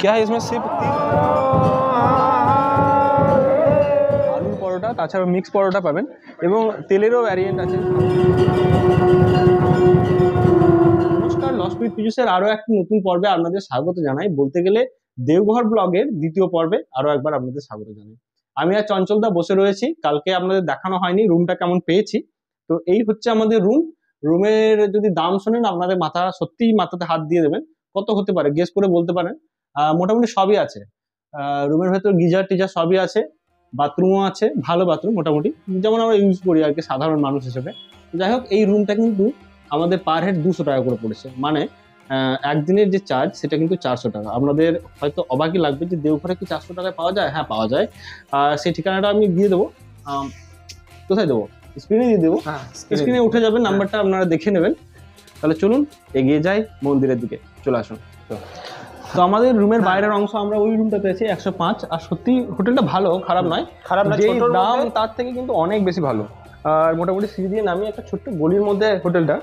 क्या है इसमें सिर्फ আলু পরোটা, তাছাড়া মিক্স পরোটা পাবেন এবং তেলেরও ভ্যারিয়েন্ট আছে। নমস্কার, লস্ট উইথ পীযূষের আরো একটি নতুন পর্বে আপনাদের স্বাগত জানাই। বলতে গেলে দেওঘর ব্লগের দ্বিতীয় পর্বে আরো একবার আপনাদের স্বাগত জানাই। আমি আর চঞ্চলদা বসে রয়েছি। কালকে আপনাদের দেখানো হয়নি রুমটা কেমন পেয়েছি। তো এই হচ্ছে আমাদের রুম। রুমের যদি দাম শোনেন আপনাদের সত্যিই মাথাতে হাত দিয়ে দেবেন। কত হতে পারে গেস করে বলতে পারেন? মোটামুটি সবই আছে। রুমের ভেতর গিজার টিজার সবই আছে, বাথরুমও আছে, ভালো বাথরুম মোটামুটি যেমন আমরা ইউজ করি আর কি সাধারণ মানুষ হিসেবে। যাই হোক, এই রুমটা কিন্তু আমাদের পার হেড 200 টাকা করে পড়েছে। মানে একদিনের যে চার্জ সেটা কিন্তু 400 টাকা। আপনাদের হয়তো অবাকই লাগবে যে দেওঘরে কি 400 টাকায় পাওয়া যায়? হ্যাঁ, পাওয়া যায়। সেই ঠিকানাটা আমি দিয়ে দেবো। কোথায় দেবো? স্ক্রিনে দিয়ে দেবো। স্ক্রিনে উঠে যাবে, নাম্বারটা আপনারা দেখে নেবেন। তাহলে চলুন এগিয়ে যাই মন্দিরের দিকে। চলে আসুন। তো আমাদের রুমের বাইরের অংশ আমরা ওই রুমটা পেয়েছি 105। আর সত্যি হোটেলটা ভালো, খারাপ নয়। যেই দাম তার থেকে কিন্তু অনেক বেশি ভালো। আর মোটামুটি সিঁড়ি দিয়ে নামিয়ে একটা ছোট্ট গলির মধ্যে হোটেলটা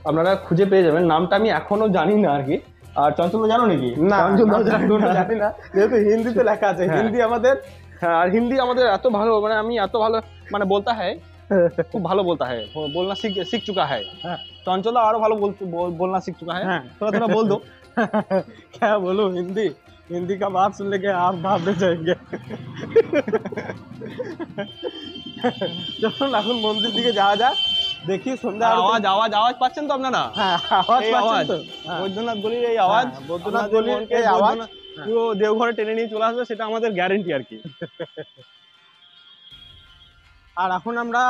আপনারা খুঁজে পেয়ে যাবেন। নামটা আমি এখনো জানি না আর কি। আর চঞ্চল জানো নাকি? না, জানি না, যেহেতু হিন্দিতে লেখা আছে। হিন্দি আমাদের, আর হিন্দি আমাদের এত ভালো, মানে আমি এত ভালো মানে বলতা है, খুব ভালো বলता है, बोलना सीख चुका है। चंचल और भालो बोलना सीख चुका है। थोड़ा थोड़ा बोल दो। क्या बोलूं? हिंदी का बात सुन लेके आप भागते जाएंगे। চলুন এখন মন্দির দিকে যাওয়া যাক। দেখি সন্ধ্যা আওয়াজ পাচ্ছেন তো আপনারা? হ্যাঁ, আওয়াজ পাচ্ছেন তো? বৈদ্যনাথ গলির এই আওয়াজ, বৈদ্যনাথ গলির এই আওয়াজ পুরো দেওঘরে টেনে নিয়ে চলে আসবে, সেটা আমাদের গ্যারান্টি আর কি। আর এখন আমরা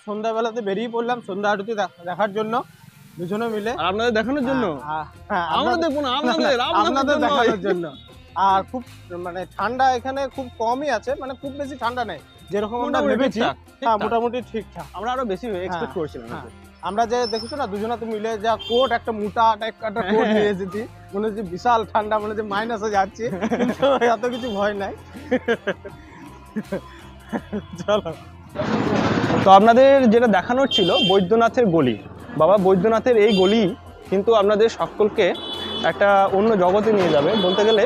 সন্ধ্যাবেলাতে বেরিয়ে পড়লাম সন্ধ্যা আরতি দেখার জন্য দুজনে মিলে। আর আপনাদের দেখানোর জন্য? আমরা দেখবো না, আপনাদের দেখানোর জন্য। আর খুব মানে ঠান্ডা এখানে খুব কমই আছে, মানে খুব বেশি ঠান্ডা নেই যেরকম আমরা ভেবেছি। মোটামুটি ঠিকঠাক। আমরা আরো বেশি এক্সপেক্ট করছিলাম। আমরা যে দেখেছো না দুজনে তো মিলে যা কোট, একটা মোটা একটা কোট নিয়ে এসেছি, মনে হচ্ছে বিশাল ঠান্ডা, মনে হচ্ছে মাইনাসে যাচ্ছি, কিন্তু এত কিছু ভয় নাই। চলো। তো আপনাদের যেটা দেখানোর ছিল বৈদ্যনাথের গলি। বাবা বৈদ্যনাথের এই গলি কিন্তু আপনাদের সকলকে একটা অন্য জগতে নিয়ে যাবে। বলতে গেলে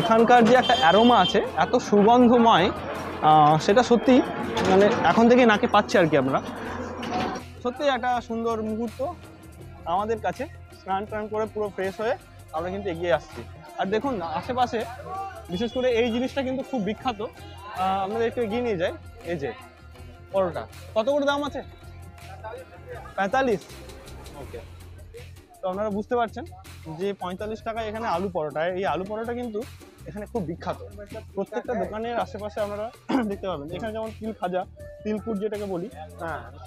এখানকার যে একটা অ্যারোমা আছে, এত সুগন্ধময়, সেটা সত্যি মানে এখন থেকে নাকে পাচ্ছে আর কি। আমরা সত্যি একটা সুন্দর মুহূর্ত আমাদের কাছে। স্নান টান করে পুরো ফ্রেশ হয়ে আমরা কিন্তু এগিয়ে আসছি। আর দেখুন আশেপাশে বিশেষ করে এই জিনিসটা কিন্তু খুব বিখ্যাত। আপনাদের একটু এগিয়ে নিয়ে যাই। এই যে পরোটা, কত করে দাম আছে? 45। ওকে। তো আপনারা বুঝতে পারছেন যে 45 টাকায় এখানে আলু পরোটা। এই আলু পরোটা কিন্তু এখানে খুব বিখ্যাত। প্রত্যেকটা দোকানের আশেপাশে আপনারা দেখতে পাবেন। এখানে যেমন তিল খাজা, তিলকুট যেটাকে বলি,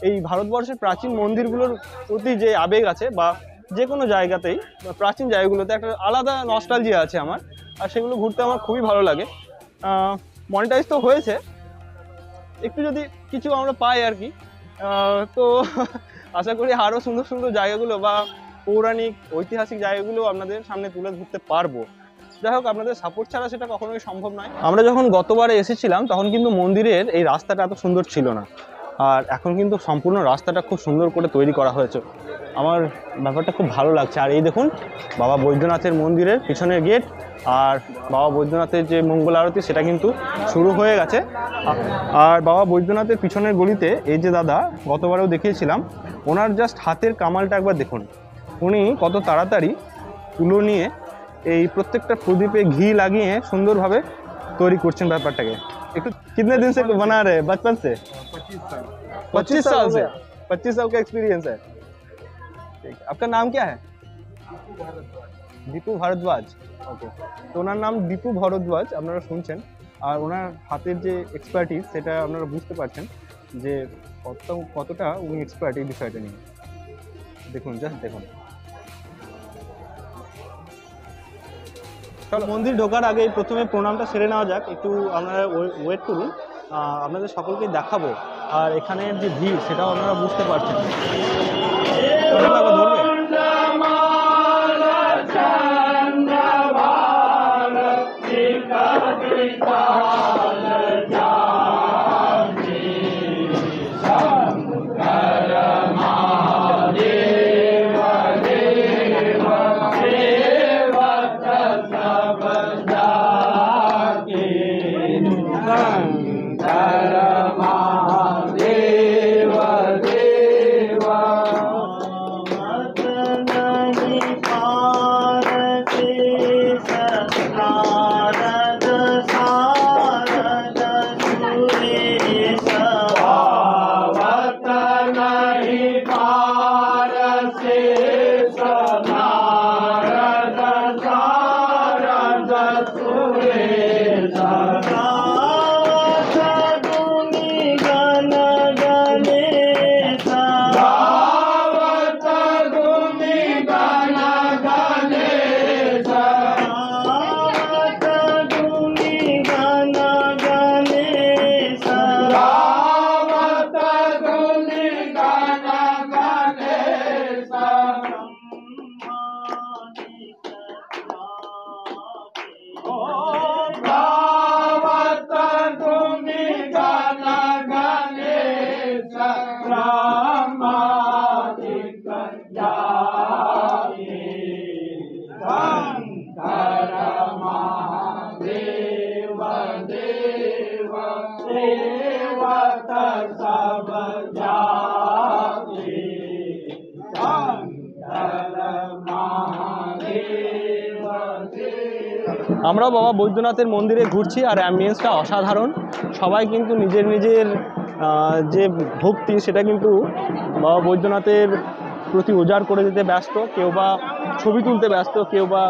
এই ভারতবর্ষের প্রাচীন মন্দিরগুলোর প্রতি যে আবেগ আছে বা যে কোনো জায়গাতেই প্রাচীন জায়গাগুলোতে একটা আলাদা নস্টালজিয়া আছে আমার। আর সেগুলো ঘুরতে আমার খুবই ভালো লাগে। মনিটাইজ তো হয়েছে, একটু যদি কিছু আমরা পাই আর কি। তো আশা করি আরো সুন্দর সুন্দর জায়গাগুলো বা পৌরাণিক ঐতিহাসিক জায়গাগুলো আপনাদের সামনে তুলে ধরতে পারবো। যাই হোক, আপনাদের সাপোর্ট ছাড়া সেটা কখনোই সম্ভব নয়। আমরা যখন গতবারে এসেছিলাম তখন কিন্তু মন্দিরের এই রাস্তাটা এত সুন্দর ছিল না। আর এখন কিন্তু সম্পূর্ণ রাস্তাটা খুব সুন্দর করে তৈরি করা হয়েছে। আমার ব্যাপারটা খুব ভালো লাগছে। আর এই দেখুন বাবা বৈদ্যনাথের মন্দিরের পিছনের গেট, আর বাবা বৈদ্যনাথের যে মঙ্গল আরতি সেটা কিন্তু শুরু হয়ে গেছে। আর বাবা বৈদ্যনাথের পিছনের গলিতে এই যে দাদা গতবারেও দেখিয়েছিলাম, ওনার জাস্ট হাতের কামালটা একবার দেখুন। উনি কত তাড়াতাড়ি তুলো নিয়ে এই প্রত্যেকটা প্রদীপে ঘি লাগিয়ে সুন্দরভাবে তৈরি করছেন ব্যাপারটাকে। একটু कितने दिन से बना रहे? बचपन से? 25 साल से। 25 साल का एक्सपीरियंस है। ठीक, आपका नाम क्या है? দীপু ভারদ্বাজ। ওকে। তো ওনার নাম দীপু ভারদ্বাজ আপনারা শুনছেন। আর ওনার হাতের যে এক্সপার্টিস সেটা আপনারা বুঝতে পারছেন যে কতটা উনি এক্সপার্ট এই বিষয়টা নিয়ে। দেখুন, জাস্ট দেখুন। চলো মন্দির ঢোকার আগে প্রথমে প্রণামটা সেরে নেওয়া যাক। একটু আপনারা ওয়েট করুন, আপনাদের সকলকে দেখাবো। আর এখানের যে ভিড় সেটাও আপনারা বুঝতে পারছেন। ধরবে আমরা বাবা বৈদ্যনাথের মন্দিরে ঘুরছি আর অ্যাম্বিয়েন্সটা অসাধারণ। সবাই কিন্তু নিজের নিজের যে ভক্তি সেটা কিন্তু বাবা বৈদ্যনাথের প্রতি উজাড় করে দিতে ব্যস্ত। কেউ বা ছবি তুলতে ব্যস্ত, কেউ বা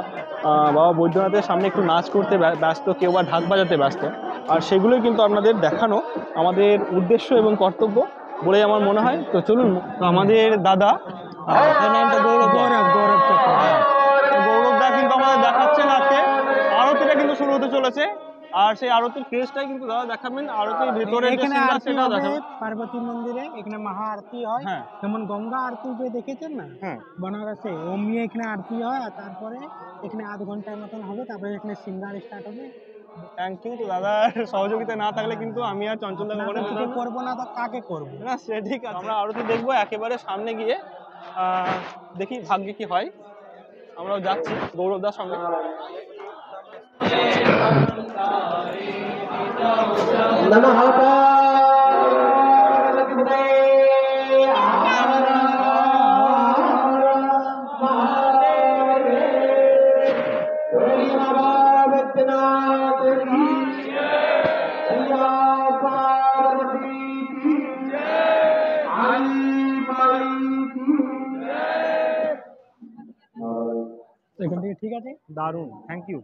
বাবা বৈদ্যনাথের সামনে একটু নাচ করতে ব্যস্ত, কেউ বা ঢাক বাজাতে ব্যস্ত। আর সেগুলোই কিন্তু আপনাদের দেখানো আমাদের উদ্দেশ্য এবং কর্তব্য বলেই আমার মনে হয়। তো চলুন, তো আমাদের দাদা গৌরবদা কিন্তু আমাদের দেখাচ্ছেন আজকে আরতিটা কিন্তু শুরু হতে চলেছে। আর সেই আরতির ক্রেজটাই কিন্তু দাদা দেখাবেন, আরতির ভেতরে যে সিঙ্গার সেটাও দেখাবেন। পার্বতী মন্দিরে এখানে মহা আরতি হয়, যেমন গঙ্গা আরতি যে দেখেছেন না बनारसे, অমনি এখানে আরতি হয়। আর তারপরে এখানে আধ ঘন্টার মতন হবে, তারপরে এখানে সিঙ্গার স্টার্ট হবে। Thank you. তো দাদার সহযোগিতা না থাকলে কিন্তু আমি আর চঞ্চল দাকে করবো না, তো কাকে করবো না, সে ঠিক আছে। আমরা আরতি দেখবো একেবারে সামনে গিয়ে, দেখি ভাগ্যে কি হয়। আমরাও যাচ্ছি গৌরবদার সঙ্গে। এখান থেকে ঠিক আছে, দারুণ, থ্যাংক ইউ।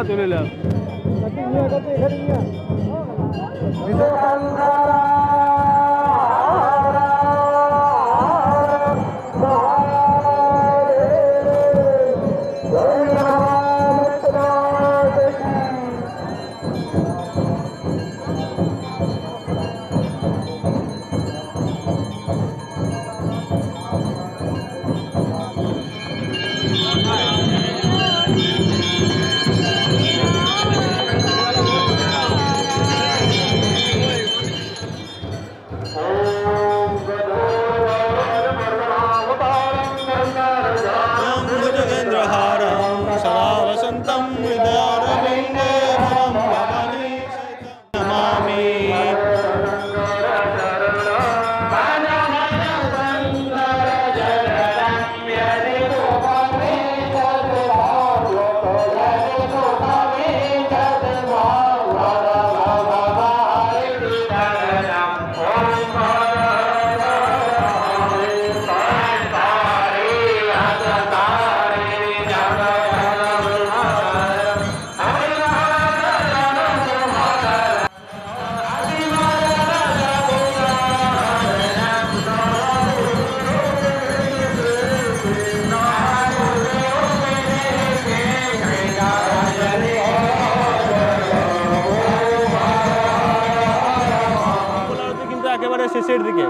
তুলে নিলাম। একেবারে শেষের দিকে।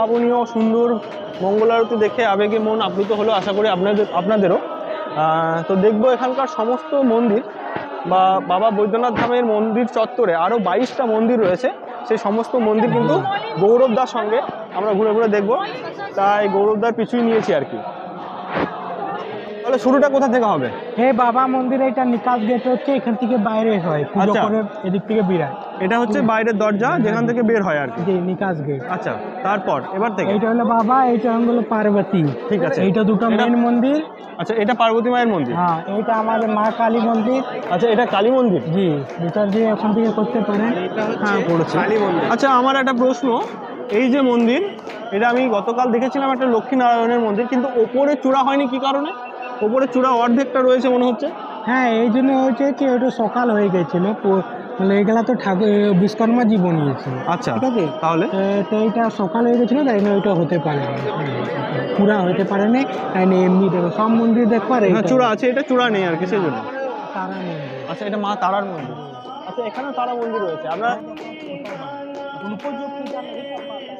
অভাবনীয় সুন্দর মঙ্গল আরতি দেখে আবেগে মন আপ্লুত হলো, আশা করি আপনাদেরও। তো দেখবো এখানকার সমস্ত মন্দির বা বাবা বৈদ্যনাথ ধামের মন্দির চত্বরে আরও 22টা মন্দির রয়েছে, সেই সমস্ত মন্দির কিন্তু গৌরবদার সঙ্গে আমরা ঘুরে ঘুরে দেখবো, তাই গৌরবদার পিছুই নিয়েছি আর কি। তাহলে শুরুটা কোথা থেকে হবে? এই বাবা মন্দির, এটা নিকাশ গেট হচ্ছে, এখান থেকে বাইরে হয়, পুজো করে এদিক থেকে বেরায়। এটা হচ্ছে বাইরের দরজা যেখান থেকে বের হয় আর কি, জি, নিকাশ গেট। আচ্ছা, তারপর এবার থেকে এইটা হলো বাবা, এইটা হলো পার্বতী। ঠিক আছে, এইটা দুটো মেন মন্দির। আচ্ছা, এটা পার্বতী মায়ের মন্দির। হ্যাঁ, এইটা আমাদের মা কালী মন্দির। আচ্ছা, এটা কালী মন্দির। জি, ভিতর দিয়ে ওখান থেকে করতে পারেন। হ্যাঁ, কালী মন্দির। আচ্ছা, আমার একটা প্রশ্ন, এই যে মন্দির, এটা আমি গতকাল দেখেছিলাম একটা লক্ষ্মীনারায়ণের মন্দির, কিন্তু ওপরে চূড়া হয়নি কি কারণে? ওপরে চূড়া অর্ধেকটা রয়েছে মনে হচ্ছে। হ্যাঁ, এই জন্য হচ্ছে কি ওটা সকাল হয়ে গেছিল, এগুলা তো ঠাকুর বিশ্বকর্মা জি বনিয়েছিল। আচ্ছা, ঠিক আছে, তাহলে তো এইটা সকাল হয়ে গেছিলো, তাই না ওইটা হতে পারে না, পুরা হতে পারে না, তাই না এমনি দেখো সব মন্দির দেখো। আর চূড়া আছে, এটা চূড়া নেই আর কি, সেই জন্য। তারা মন্দির। আচ্ছা, এটা মা তারার মন্দির। আচ্ছা, এখানে তারা মন্দির রয়েছে। আমরা उनको जो पूजा नहीं कर पाता है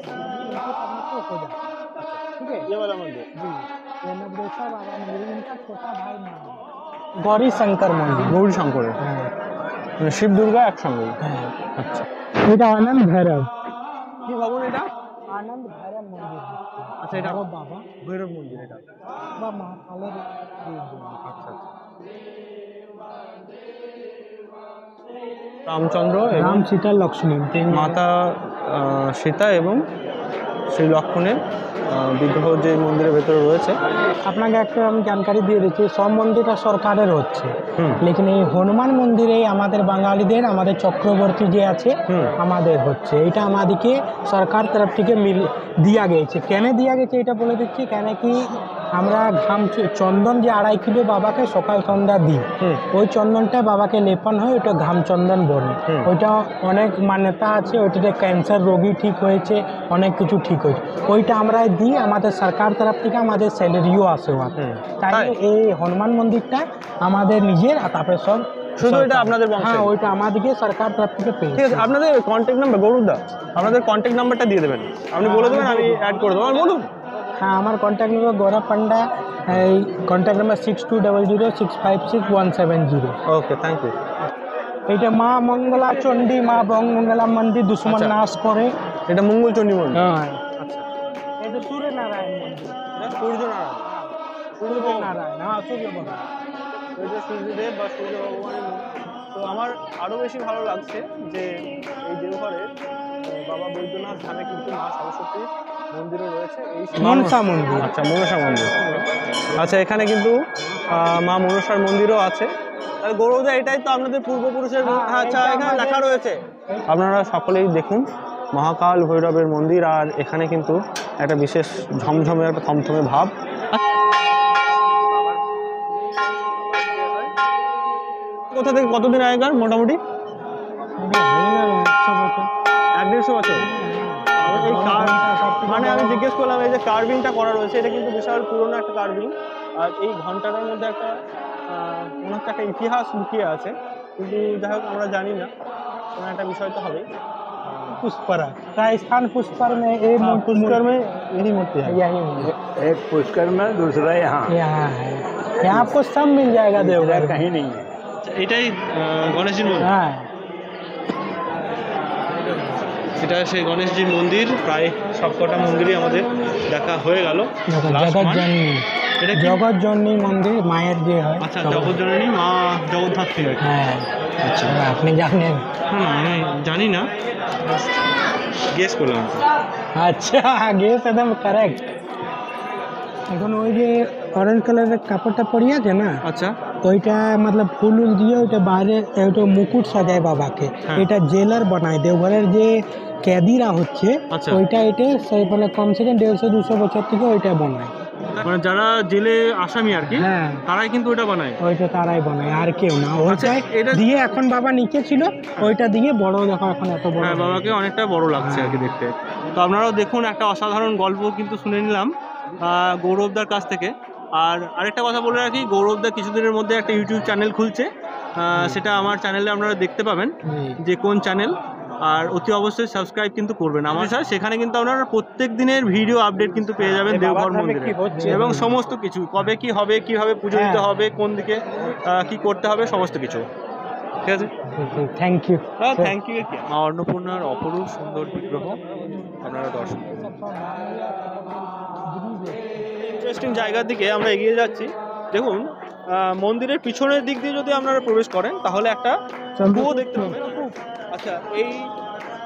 उनको करने को हो जाता है। ठीक है, ये वाला मंदिर जी, ये नवदेशा बाबा मंदिर, इनका छोटा भाई नाम गौरी शंकर मंदिर। গৌরী শঙ্করের, হ্যাঁ, মানে শিব দুর্গা একসঙ্গে। হ্যাঁ। আচ্ছা, এটা আনন্দ ভৈরব। কি ভবন এটা? আনন্দ ভৈরব মন্দির। আচ্ছা, এটা বাবা ভৈরব মন্দির এটা, বা মহাকালের। আচ্ছা আচ্ছা। রামচন্দ্র এবং রাম সীতা লক্ষ্মী, মাতা সীতা এবং শ্রী লক্ষণের বিগ্রহ যে মন্দিরের ভেতরে রয়েছে। আপনাকে একটা আমি জানকারি দিয়ে দিচ্ছি, সব মন্দিরটা সরকারের হচ্ছে, লেকিন এই হনুমান মন্দিরে আমাদের বাঙালিদের, আমাদের চক্রবর্তী যে আছে আমাদের হচ্ছে, এটা আমাদেরকে সরকার তরফ থেকে দিয়া গেছে। কেন দিয়া গেছে এটা বলে দিচ্ছি, কেন কি আমরা ঘাম চন্দন যে 2.5 কিলো বাবাকে সকাল সন্ধ্যা দিই, ওই চন্দনটা বাবাকে লেপন হয়, ওইটা ঘাম চন্দন বলে। ওইটা অনেক মান্যতা আছে, ওইটাতে ক্যান্সার রোগী ঠিক হয়েছে, অনেক কিছু ঠিক হয়েছে, ওইটা আমরা দিই। আমাদের সরকার তরফ থেকে আমাদের স্যালারিও আসে, তাই এই হনুমান মন্দিরটা আমাদের নিজের, আর তারপরে সব শুধু এটা আপনাদের বংশের? হ্যাঁ, ওইটা আমাদেরকে সরকার তরফ থেকে পেয়ে। ঠিক আছে, আপনাদের কন্ট্যাক্ট নাম্বার, গৌরবদা আপনাদের কন্ট্যাক্ট নাম্বারটা দিয়ে দেবেন, আপনি বলে দেবেন, আমি অ্যাড করে দেবো। বলুন। হ্যাঁ, আমার কন্ট্যাক্ট নাম্বার গৌরব পান্ডা, এই contact number 6200656170। Okay, thank you. এইটা মা মঙ্গলা চণ্ডী, মা মঙ্গলা মন্দির, দুশ্মন নাশ করে। এটা মঙ্গলচণ্ডী মন্দির। হ্যাঁ, আচ্ছা। এটা সূর্যনারায়ণ মন্দির। সূর্যনারায়ণ, সূর্যনারায়ণ, হ্যাঁ, সূর্য ভগবান। এটা সূর্যদেব বা সূর্য ভগবানের মন্দির। তো আমার আরও বেশি ভালো লাগছে যে এই দেওঘরের বাবা বৈদ্যনাথ ধামে কিন্তু মা সরস্বতীর মন্দিরও রয়েছে, এই মনসা মন্দির। আচ্ছা, মনসা মন্দির। আচ্ছা, এখানে কিন্তু মা মনসার মন্দিরও আছে। তাহলে গৌরবদা, এটাই তো আপনাদের পূর্বপুরুষের। আচ্ছা, এখানে লেখা রয়েছে। আপনারা সকলেই দেখুন মহাকাল ভৈরবের মন্দির, আর এখানে কিন্তু একটা বিশেষ ঝমঝমে, একটা থমথমে ভাব। কোথা থেকে কতদিন আগেকার মোটামুটি? 1-150 বছর। এই মানে আমি জিজ্ঞেস করলাম, এই যে কার্ভিংটা করা রয়েছে, এটা কিন্তু বিশাল পুরনো একটা কার্ভিং, আর এই ঘন্টাটার মধ্যে একটা মনে হচ্ছে একটা ইতিহাস লুকিয়ে আছে, কিন্তু যাই হোক আমরা জানি না, কোনো একটা বিষয় তো হবেই। पुष्परा, राजस्थान पुष्कर में पुष्कर में यही मूर्ति है। यही एक पुष्कर में, दूसरा यहाँ यहाँ है। यहाँ आपको सब मिल जाएगा देवघर, कहीं नहीं है। এটাই গণেশজির মন্দির। হ্যাঁ, এটা সেই গণেশজির মন্দির। প্রায় সবকটা মন্দিরই আমাদের দেখা হয়ে গেল। জগৎজননী, এটা জগৎজননী মন্দির, মায়ের যে হয়। আচ্ছা, জগৎজননী মা জগদ্ধাত্রী। হ্যাঁ, আচ্ছা, আপনি জানেন? না, আমি জানি না, গেস করলাম। আচ্ছা, গেস একদম কারেক্ট। এখন ওই যে অরেঞ্জ কালারের কাপড়টা পরে আছে না, আচ্ছা, ওইটা মতলব ফুল উল দিয়ে ওইটা বাইরে ওইটা মুকুট সাজায় বাবাকে। এটা জেলার বানায়, দেওঘরের যে ক্যাদিরা হচ্ছে, ওইটা এটা সেই মানে কমসে কম 150-200 বছর থেকে ওইটা বানায়। মানে যারা জেলে আসামি আর কি, হ্যাঁ, তারাই কিন্তু ওইটা বানায়। ওইটা তারাই বানায়, আর কেউ না। ওইটা এটা দিয়ে এখন বাবা নিচে ছিল, ওইটা দিয়ে বড় দেখো এখন এত বড়। হ্যাঁ, বাবাকে অনেকটা বড় লাগছে আর কি দেখতে। তো আপনারাও দেখুন, একটা অসাধারণ গল্প কিন্তু শুনে নিলাম গৌরবদার কাছ থেকে। আর আরেকটা কথা বলে রাখি, গৌরবদা কিছুদিনের মধ্যে একটা ইউটিউব চ্যানেল খুলছে, সেটা আমার চ্যানেলে আপনারা দেখতে পাবেন যে কোন চ্যানেল। আর অতি অবশ্যই সাবস্ক্রাইব কিন্তু করবেন আমার স্যার, সেখানে কিন্তু আপনারা প্রত্যেক দিনের ভিডিও আপডেট কিন্তু পেয়ে যাবেন দেওঘর মন্দিরে এবং সমস্ত কিছু কবে কি হবে, কিভাবে পুজো দিতে হবে, কোন দিকে কি করতে হবে, সমস্ত কিছু। ঠিক আছে, থ্যাংক ইউ। Thank you. মা অন্নপূর্ণার অপরূপ সুন্দর বিগ্রহ আপনারা দর্শন করুন। ইন্টারেস্টিং জায়গার দিকে আমরা এগিয়ে যাচ্ছি। দেখুন মন্দিরের পিছনের দিক দিয়ে যদি আপনারা প্রবেশ করেন তাহলে একটা কুয়ো দেখতে পাবেন। আচ্ছা, এই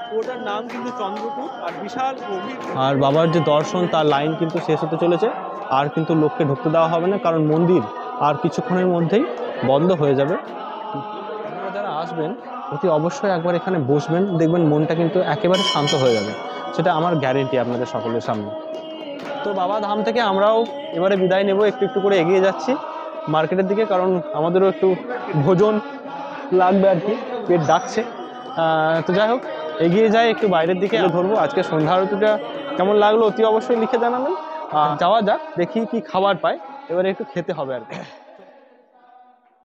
কুয়োটার নাম কিন্তু চন্দ্রকূট, আর বিশাল গভীর। আর বাবার যে দর্শন তার লাইন কিন্তু শেষ হতে চলেছে, আর কিন্তু লোককে ঢুকতে দেওয়া হবে না, কারণ মন্দির আর কিছুক্ষণের মধ্যেই বন্ধ হয়ে যাবে। আপনারা যারা আসবেন অতি অবশ্যই একবার এখানে বসবেন, দেখবেন মনটা কিন্তু একেবারে শান্ত হয়ে যাবে, সেটা আমার গ্যারেন্টি আপনাদের সকলের সামনে। তো বাবা ধাম থেকে আমরাও এবারে বিদায় নেব, একটু একটু করে এগিয়ে যাচ্ছি মার্কেটের দিকে, কারণ আমাদেরও একটু ভোজন লাগবে আর কি, পেট ডাকছে। তো যাই হোক, এগিয়ে যাই একটু বাইরের দিকে ধরবো। আজকে সন্ধ্যা আরতিটা কেমন লাগলো অতি অবশ্যই লিখে জানাবেন। যাওয়া যাক, দেখি কি খাবার পাই, এবারে একটু খেতে হবে আর কি।